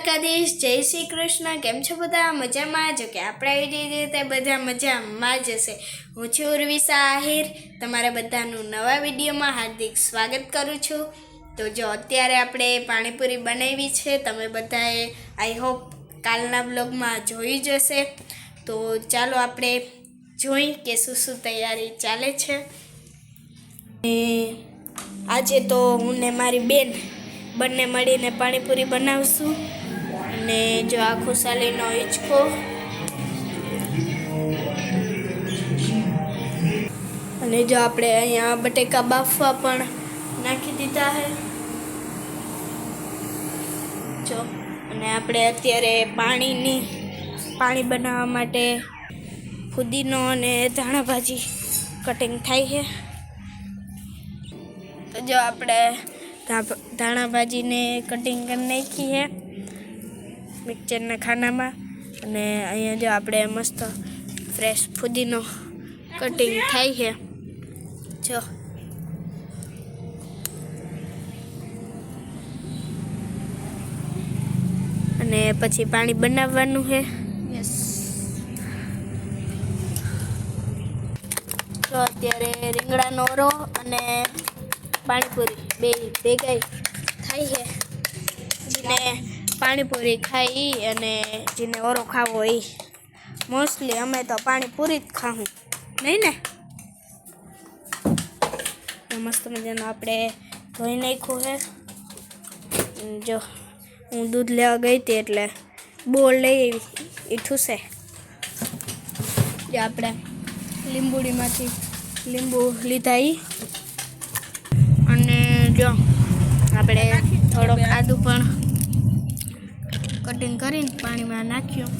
દ્વારકાધીશ, જય શ્રી કૃષ્ણ। કેમ છો બધા? મજામાં? જો કે આપણા રીતે બધા મજામાં જ હશે। હું છું ઉર્વિશા આહિર, તમારા બધાનું નવા વિડીયોમાં હાર્દિક સ્વાગત કરું છું। તો જો અત્યારે આપણે પાણીપુરી બનાવી છે, તમે બધાએ આઈ હોપ કાલના બ્લોગમાં જોઈ જ હશે। તો ચાલો આપણે જોઈ કે શું શું તૈયારી ચાલે છે। આજે તો હું ને મારી બેન બંને મળીને પાણીપુરી બનાવશું। અને જો આ ખુશાલીનો હિંચકો, અને જો આપણે અહીંયા બટેકા બાફવા પણ નાખી દીધા છે જો। અને આપણે અત્યારે પાણી બનાવવા માટે ફુદીનો અને ધાણા ભાજી કટિંગ થાય છે। તો જો આપણે ધાણા ભાજીને કટિંગ કરી નાખી છે મિક્સરના ખાનામાં। અને અહીંયા જો આપણે મસ્ત ફ્રેશ ફુદીનો કટિંગ થાય છે જો। અને પછી પાણી બનાવવાનું છે। યસ, તો અત્યારે રીંગણાનો ઓરો અને પાણીપુરી બે ભેગા થાય છે। જેને પાણીપુરી ખાઈ અને જેને ઓરો ખાવો એ મોસ્ટલી અમે તો પાણીપુરી જ ખાવું, નહીં ને? મસ્ત મજાનું આપણે ધોઈ નાખ્યું છે। જો હું દૂધ લેવા ગઈ હતી એટલે બોલ લઈ આવી એ ઠૂસે। જે આપણે લીંબુડીમાંથી લીંબુ લીધા એ, અને જો આપણે થોડોક આદુ પણ કટિંગ કરીને પાણીમાં નાખ્યું।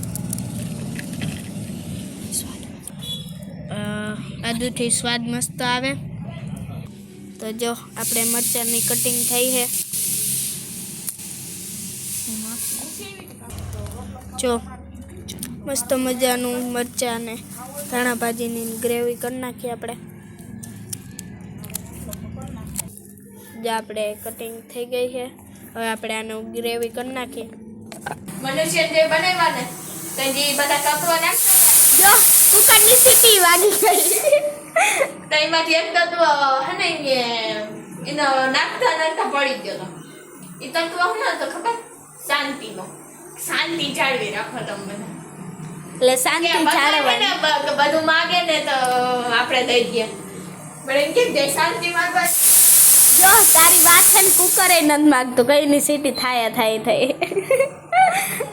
આદુથી સ્વાદ મસ્ત આવે। તો જો આપણે મરચાંની કટિંગ થઈ છે જો, મસ્ત મજાનું મરચાં અને ધાણા ભાજીની ગ્રેવી કરી નાખીએ આપણે। જે આપણે કટિંગ થઈ ગઈ છે, હવે આપણે આનું ગ્રેવી કરી નાખીએ। મનુષ્ય જે બનાવ્યા ને તો જે બધા તત્વો નાખતા જો કુકરની સીટી વાગી ગઈ તો એમાંથી એક તત્વ હને એનો નાખતા પડી ગયો તો એ તત્વ હું તો ખબર શાંતિનો, શાંતિ જાળવી રાખો તમે બધા। એટલે શાંતિ જાળવવાની, બધું માગે ને તો આપણે દઈ દઈએ, પણ એમ કેમ જાય શાંતિ માંગવા। જો તારી વાત છે ને, કુકરે નથી માગતું, કઈની સીટી થાય।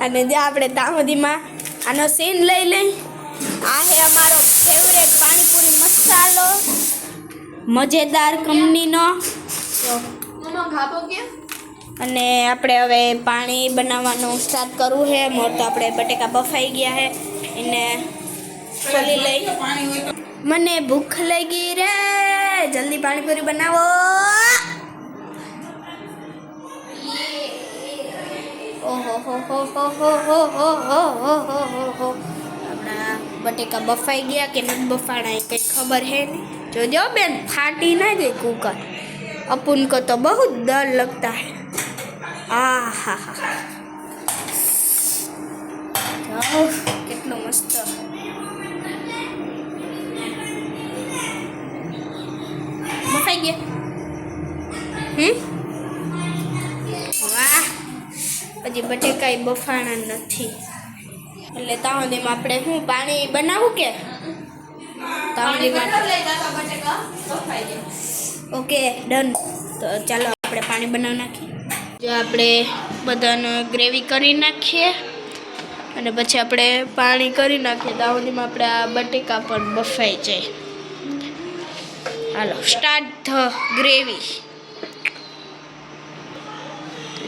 અને જે આપણે દામોદીમાં આનો સીન લઈ લઈ, આ હે અમારો ફેવરેટ પાણીપુરી મસાલો, મજેદાર કંપનીનો। અને આપણે હવે પાણી બનાવવાનું સ્ટાર્ટ કરવું છે। મોર તો આપણે બટેકા બફાઈ ગયા છે, એને ખોલી લઈ। મને ભૂખ લાગી રે, જલ્દી પાણીપુરી બનાવો। ઓહો હો હો હો હો હો હો હો હો હો હો હો, આપણા બટેકા બફાઈ ગયા કે નથી બફાણા એ કંઈ ખબર હે નહીં। જોજો બેન, ફાટી ના જાય કુકર। अपन को तो बहुत डर लगता है। હા જાઓ, કેટલો મસ્ત બફાઈ ગયા। વાહ, હજી બટેકા બફાણા નથી, એટલે તાવડીમાં આપણે શું પાણી બનાવું કે તાવડીમાં? Okay done. તો ચાલો આપણે પાણી બનાવી નાખીએ। જો આપણે બધાને ગ્રેવી કરી નાખીએ અને પછી આપણે પાણી કરી નાખીએ, દાવડીમાં આપણે આ બટેકા પણ બફાઈ જાય। હાલો સ્ટાર્ટ ધ ગ્રેવી।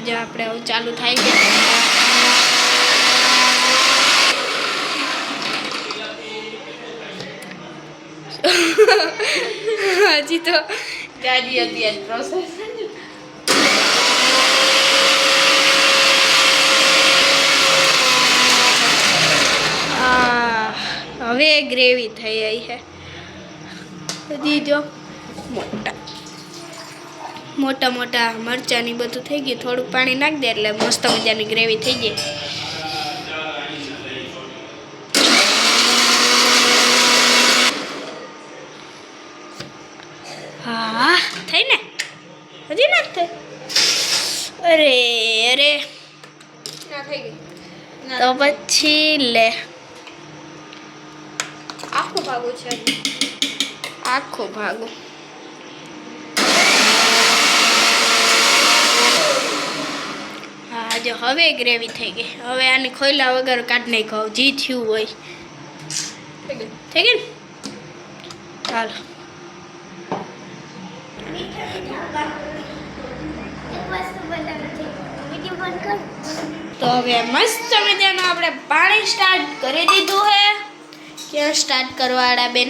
જો આપણે હવે ચાલુ થાય છે। હજી તો ત્યાજી હતી આજ પ્રોસેસ। હવે ગ્રેવી થઈ ગઈ છે। હજી જો મોટા મોટા મોટા મરચાંની બધું થઈ ગયું, થોડુંક પાણી નાખી દે એટલે મસ્ત મજાની ગ્રેવી થઈ જાય. હા થઈ ને, હજી ના થઈ? અરે અરે ના થઈ ગઈ. તો પછી લે આખું ભાગું છે. આખો ભાગો. હા જો હવે ગ્રેવી થઈ ગઈ. હવે આની ખોયલા વગર કાઢ નાખો જી થયું હોય. થઈ ગઈ. થઈ ગઈ ને? ચાલો તો હવે મસ્ત મજાનું આપણે પાણી સ્ટાર્ટ કરી દીધું હે. ક્યાં સ્ટાર્ટ કરવાડા બેન?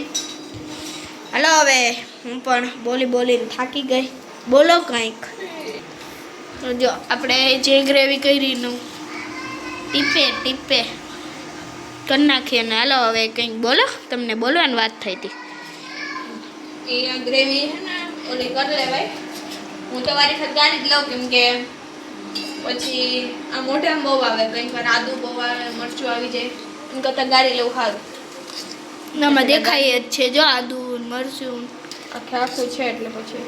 હાલો હવે હું પણ બોલીને થાકી ગઈ. બોલો કંઈક. જો આપણે જે ગ્રેવી કરીનું ટીપે કરી નાખીએ ને. હાલો હવે કંઈક બોલો, તમને બોલવાની વાત થઈ હતી. એ ગ્રેવી હે ને ઓલી કરી લેવાય. હું તો વારી વખત ગાળી જ લઉં, કેમ કે પછી આ મોઢામાં બહુ આવે, કંઈક વાર આદુ બહુ આવે, મરચું આવી જાય, એમ કરતાં ગાળી લેવું સારું. આમાં દેખાય જ છે જો આદુ મરચું આખું છે એટલે પછી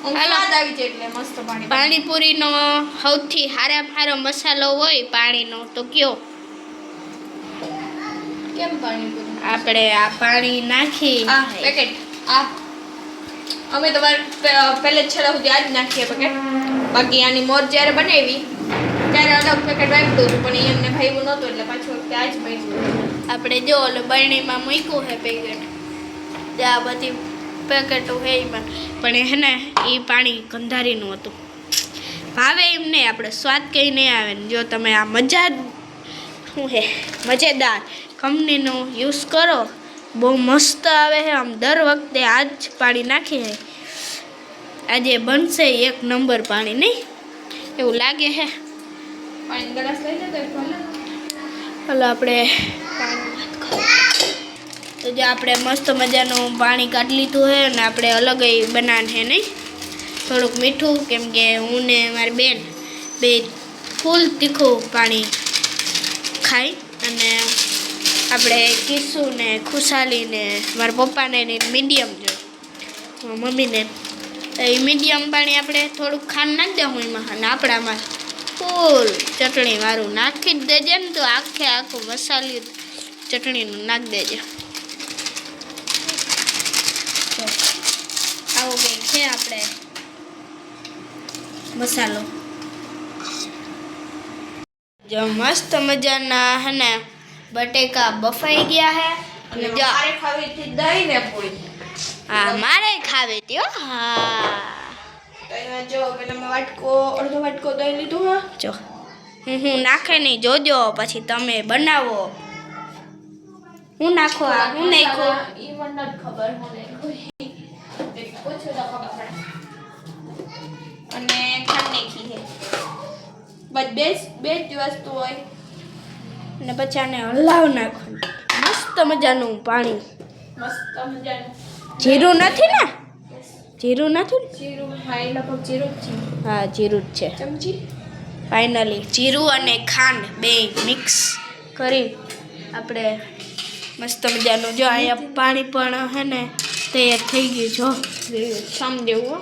હાલો. સ્વાદ આવી જાય એટલે મસ્ત પાણી. પાણીપુરીનો સૌથી સારો મસાલો હોય પાણીનો તો કયો? કેમ પાણીપુરી? આપણે આ પાણી નાખી આ પેકેટ અમે તો પહેલે જ છેલ્લા સુધી આ જ નાખીએ પેકેટ. બાકી આની મોર જ્યારે બનાવી ત્યારે અલગ પેકેટ વાપર્યું હતું, પણ એ એમને ભાવ્યું નહોતું એટલે પાછું વખતે આ જ ભાવ્યું. આપણે જો ઓલે બરણીમાં મૂક્યું છે પેકેટ, ત્યાં બધી પેકેટો છે એમાં, પણ હે ને એ પાણી ગંધારીનું હતું. ભાવે એમ નહીં, આપણે સ્વાદ કંઈ નહીં આવે ને. જો તમે આ મજેદાર કંપનીનો યુઝ કરો, બહુ મસ્ત આવે છે. આમ દર વખતે આ જ પાણી નાખીએ. આજે બનશે એક નંબર પાણી, નહીં એવું લાગે છે. પાણી ગ્લાસ લઈ લે તો ભલે. ચાલો આપણે તો જે આપણે મસ્ત મજાનું પાણી કાઢી લીધું છે અને આપણે અલગ બનાવવાનું છે, નહીં થોડુંક મીઠું, કેમ કે હું ને મારી બેન બે ફૂલ તીખું પાણી ખાઈ. અને આપણે કિસ્સું ને ખુશાલી ને મારા પપ્પાને મીડિયમ જોઈએ, મમ્મીને એ મીડિયમ પાણી આપણે થોડુંક ખાંડ નાખી દઉં એમાં, અને આપણામાં ફૂલ ચટણી વાળું નાખી જ દેજે ને. તો આખું મસાલી ચટણીનું નાખી દેજે. આવું કંઈક છે આપણે મસાલો. જો મસ્ત મજાના હે ને બટેકા બફાઈ ગયા હે. અને જો મારે ખાવી હતી દહીં ને પૂરી. હા મારે ખાવી હતી હો. હા તો એમાં જો પેલા મેં અડધો વાટકો દહીં લીધું હા. જો હું નાખે નહીં જોજો, પછી તમે બનાવો. હું નાખો હું નાખો ઈ મને નથી ખબર, મને પૂછો તો ખબર પડે. અને ખાંડ નાખી છે. બસ બે જ વસ્તુ હોય. અને પછી આને હલાવ નાખવાનું. મસ્ત મજાનું પાણી. મસ્ત મજાનું. જીરું નથી ને? જીરું નથી ને? જીરું હા, એ લગભગ જીરું જ છે. હા જીરું જ છે. ચમચી ફાઇનલી જીરું અને ખાંડ બે મિક્સ કરી આપણે મસ્ત મજાનું જો અહીંયા પાણી પણ હે ને તૈયાર થઈ ગયું. જો સમજેવું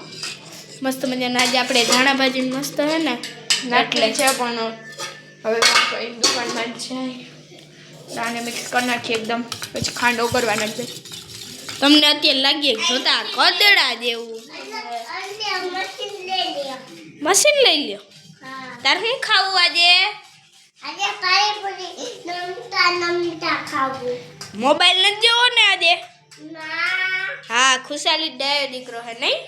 મસ્ત મજાના આજે આપણે ધાણા ભાજી મસ્ત હે ને નાટલે છે, પણ હવે પાછો એક દુકાનમાં જ જાય. દાને મિક્સ કરી નાખીએ એકદમ, પછી ખાંડ ઓગળવા નાખી દે. તમને અત્યારે લાગીએ જોતા કદડા જેવું. મશીન લઈ લ્યો. તાર શું ખાવું આજે? મોબાઈલ નથી જોવો ને આજે? હા ખુશાલી ડાયો દીકરો હે નહીં?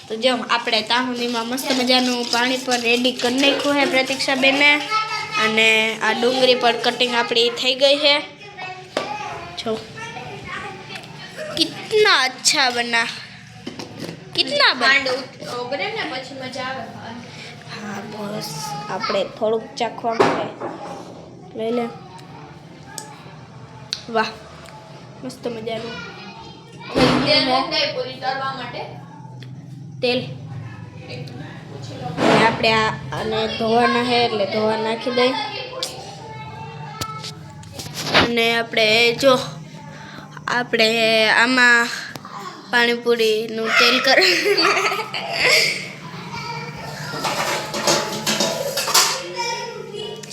તો જો આપણે તાહુનીમાં મસ્ત મજાનું પાણી પર રેડી કરી નાખ્યું છે પ્રતીક્ષાબેને. અને આ ડુંગળી પર કટિંગ આપણી થઈ ગઈ છે. જો કિતના અચ્છા બના, કિતના ખાંડ ઓગળે ને પછી મજા આવે ખાવાની. હા બસ આપણે થોડુંક ચાખવા માટે લઈ લે. વાહ મસ્ત મજાનું. તેલ નાખી પૂરી તળવા માટે. તેલ અને આપણે આને ધોવાના છે એટલે ધોવા નાખી દઈ. અને આપણે જો આપણે આમાં પાણીપુરીનું તેલ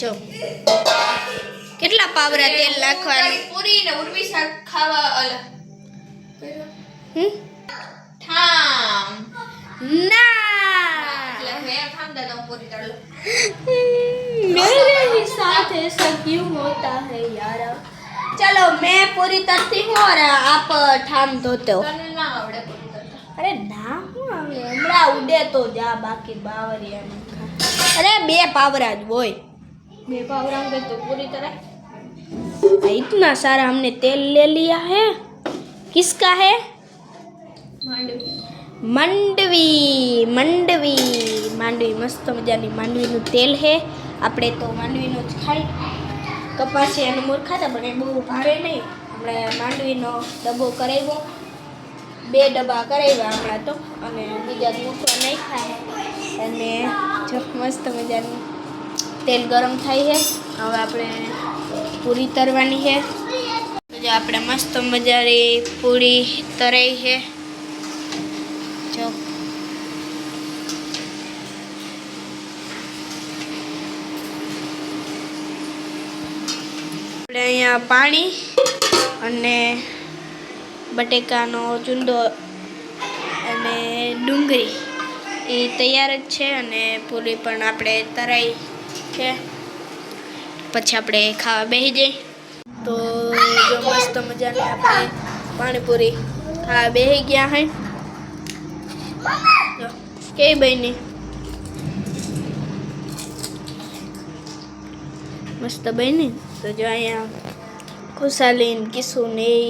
જો કેટલા પાવરા તેલ નાખવાનું. પૂરી ને ઉર્વી શાક ખાવા અલગ ઠામ ના એટલે મેં ઠામ દાદા પૂરી તળો मेरे ही साथ ऐसा क्यों होता है यार. चलो मैं पूरी तरती हूँ और आप ठाम धोते हो. તને ના આવડે પૂરી તળતા. अरे ना હું આવે હમણાં ઉડે તો જા બાકી બાવરિયા અરે 2 પાવરા જ હોય. 2 પાવરા में तो पूरी तरह इतना सारा हमने तेल ले लिया है. किसका है? માંડવી મસ્ત મજાની માંડવીનું તેલ છે. આપણે તો માંડવીનું જ ખાઈ કપાસી અને મોર ખાતા પણ એ બહુ ભાવે નહીં. આપણે માંડવીનો ડબ્બો કરાવ્યો 2 ડબ્બા કરાવ્યા હમણાં તો અને બીજા મૂકવા નહીં ખાય. અને જો મસ્ત મજાનું તેલ ગરમ થાય છે. હવે આપણે પૂરી તરવાની છે. જો આપણે મસ્ત મજાની પૂરી તરાઈ છે. જો આપણે અહીંયા પાણી અને બટેકાનો ચૂંદો અને ડુંગળી એ તૈયાર જ છે. અને પૂરી પણ આપણે તરાઈ છે. પછી આપણે ખાવા બેસી જઈએ. તો જો મસ્ત મજાની આપણે પાણીપુરી ખાવા બેસી ગયા હોય. જો કેવી બની મસ્ત બની. તો જો અહીંયા ખુશાલીન કિસ્સું ને એ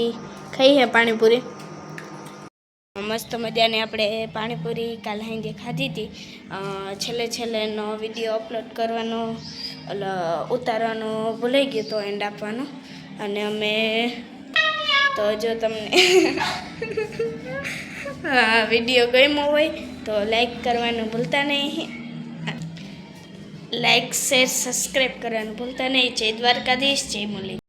ખાઈ છે પાણીપુરી. મસ્ત મજાની આપણે પાણીપુરી કાલે સાંજે ખાધી હતી. છેલ્લેનો વિડીયો અપલોડ કરવાનો ઉતારવાનો ભૂલાઈ ગયો તો એન્ડ આપવાનો. અને અમે તો જો તમને વિડીયો ગમ્યો હોય તો લાઈક કરવાનું ભૂલતા નહીં. લાઈક શેર સબસ્ક્રાઈબ કરવાનું ભૂલતા નહીં. જય દ્વારકાધીશ, જય મુરલી.